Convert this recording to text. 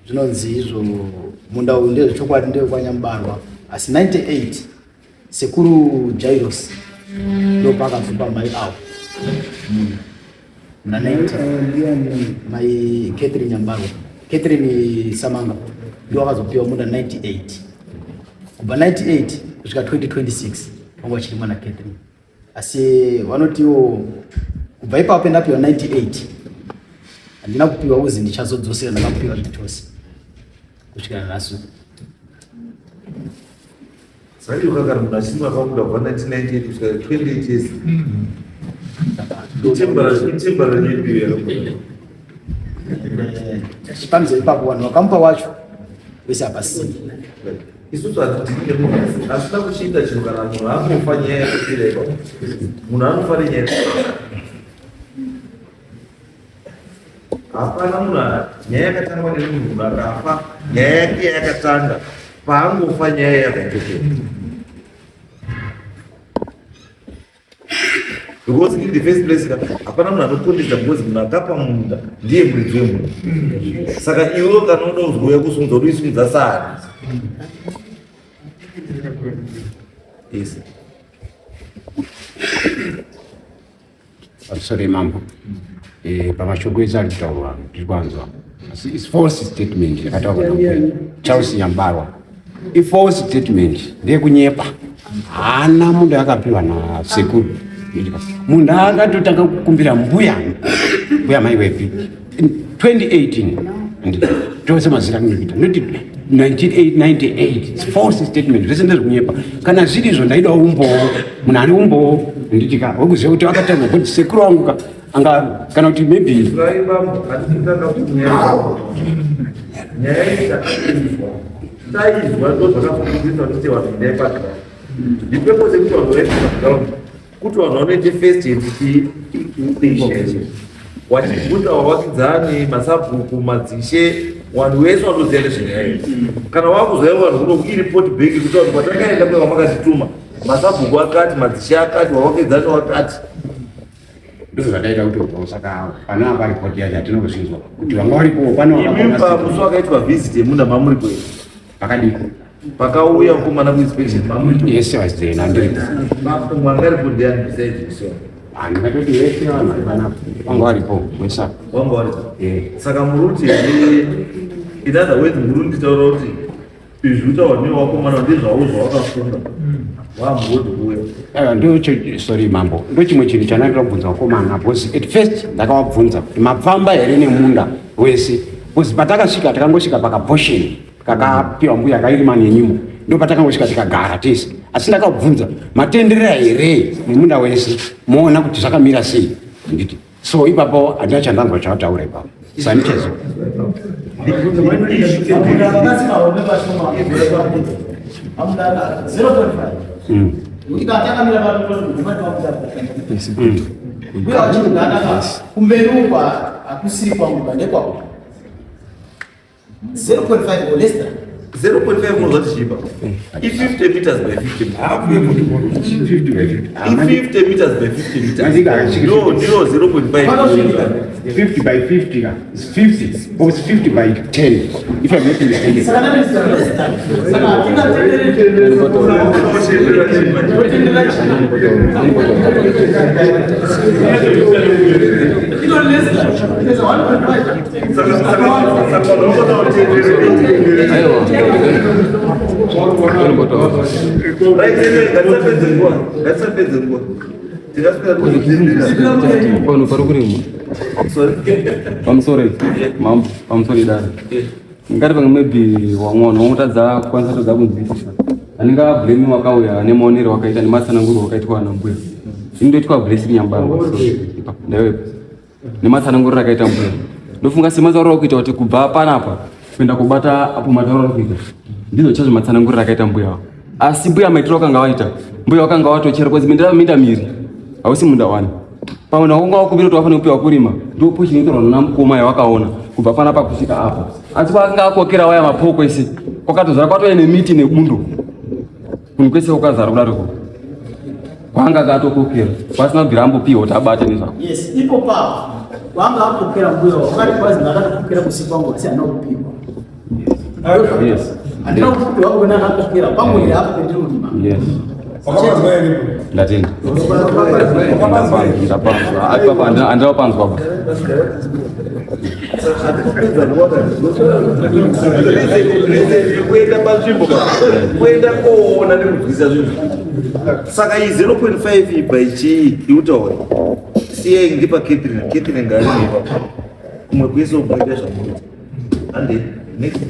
zvinonziizvo munda uyu ndezvechokwadi ndewekwanyambarwa asi 98 sekuru Jairos ndopakazopa mai avo na 90 mai Catherine Nyambarwa, Catherine Samanga ndio wakazopiwa munda 98 kubva 98 kusvika 2026 wanga wachirimwa na Catherine asi vanotiwo kubva ipapo ndapiwa 98 handina kupiwa uzi ndichazodzosera ndakapiwa zvitose kusvika nhasi. Sasa ukagara munhu achimwa akabuda kubva 1998 kusvika 28 years ichembara nyepi yakabuda chipanze ipapo vanhu vakamupa wacho wese hapasii isusu hatidinge munhu asina kuchiita chinhu kana munhu anofa nyaya yakupira ipapo munhu anofa nenyaya hapana munhu nyaya yakatangwa nemunhu akafa nyaya yake yakatanga paangofa nyaya yakaitokea. Because in the first place, hapana munhu anokondedza because munhu akapa munda ndiye muridzi wemunhu. Saka iwe kanoda kuzouya kusunudza kuti uisunudza sari. Yes. Sorry, Mambo. Pamashoko ezali kutaura ndikwanzwa. It's false statement yakataurwa Charles Nyambarwa. False statement ndekunyepa. Hana mundu akapiwa na sekuru. Mundu akatotanga kukumbira mbuya mai wepi 2018 ndose mazira kunipita not 1998 it's false statement zvese ndezvekunyepa kana zviri izvo ndaida umbowo munhu ane umbowo nditika wekuziva kuti akatanga kuti sekuru wangu anga kana kuti maybe kuti vanhu vanoite first aid wachibuda wavakidzani masabhuku madzishe vanhu vese vanoziva nezvenyaya kana wakuzaiwa vanhu kuno iripoti bheki kuti vanhu patakaenda kwe vamakatituma masabhuku akati madzishe akati wavakidzani wakati ndizvo zvataita kuti saka pana apa ripoti yacho hatinozvinzwa kuti vanga varipo panoimba musi wakaitwa visit yemunda mamuripo pakadii pakauya mukomana kuinspection mamuripo yese wazidei nandiripo mwanga ripo ndiani besides ndingatoti vese vanhu vari panapo vanga varipo wesa wanga varipo saka muruti in other words muri nditaura kuti izvi utaura newakomana ndezvavo zvawakafunga wamugodi kuya ndocho sorry Mambo ndo chimwe chinhu chanandira kubvunza wakomana because at first ndakavabvunza kuti mapfamba here nemunda wese because patakasvika takangosvika pakabhosheni kakapiwa mbuya kairima nenyimo ndo patakangosvika tikagara tese asi ndakabvunza matenderera here nemunda wese moona kuti zvakamira sei nditi so ipapo handina chandanzwa chavataura ipapo sanichezo kumberuka akusiri kwangu ndekwa 0.5 or less than 0.5 more than cheaper. If 50 meters by 50 meters. Half way 50 If 50 meters by 50 meters. No, 0.5. 50 by 50 is 50. But it's 50 by 10. If I make a mistake. Pano parukuri pamsore mambo pamsore dara ngati pamwe maybe wang'ono wotadza kwanza tadza kunzwisisa aninga blame wakauya nemaonero wakaita nematsananguro wakaitwa na mbuya indoitwa blessing nyambaro ndawe nematsananguro akaita mbuya ndofunga semazauro kuita kuti kubva panapa kuenda kubata apo matauro kuita ndizo chazo matsananguro akaita mbuya asi mbuya maitiro kanga waita mbuya wakanga watochera kwa zimendera minda miri hausi munda wani pamwe nakunga wakubira kuti wafanira kupiwa kurima ndo pushinoitirwa namukoma yawakaona kubva panapa kusvika apa asi kwakanga akokera waya mapoko ese kwakatozara kwatova nemiti nebundo kunhu kwese kwakazara kudaroko kwanga akatokokera kwasina kubvira ambopiwa kuti abate nezvako. Yes, ipo papa wanga akokera mbuya wakati kwazi ndakatokokera kusiku wangu asi anokupiwa. Yes. Andina kupiwa wangu wena akokera pangu ndi apo pendiri mulima. Yes. Latini. Ndapanzwa. Ati papa andapanzwa baba. Kuenda panzvimbo kuenda koona nekubvisa zvinhu saka iyi 0.5 ibva ichiutaura siyai ndipa Catherine ngari nepa kumwe kwese ukuita zvamuita ande next